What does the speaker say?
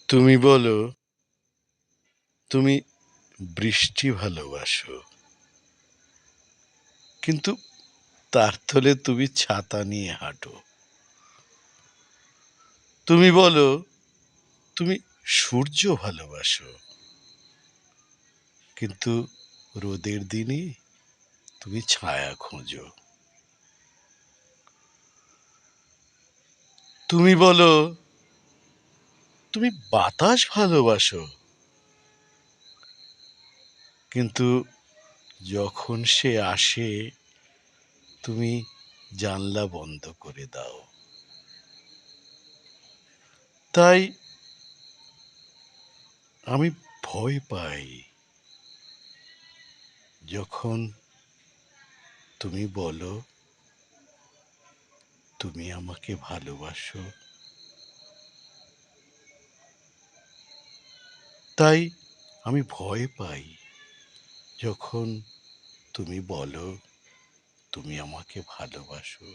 তুমি বলো তুমি বৃষ্টি ভালোবাসো, কিন্তু তার তলে তুমি ছাতা নিয়ে হাঁটো। তুমি বলো তুমি সূর্য ভালোবাসো, কিন্তু রোদের দিনে তুমি ছায়া খোঁজো। তুমি বলো তুমি বাতাস ভালোবাসো, কিন্তু যখন সে আসে তুমি জানলা বন্ধ করে দাও। তাই আমি ভয় পাই যখন তুমি বলো তুমি আমাকে ভালোবাসো। তাই আমি ভয় পাই যখন তুমি বলো তুমি আমাকে ভালোবাসো।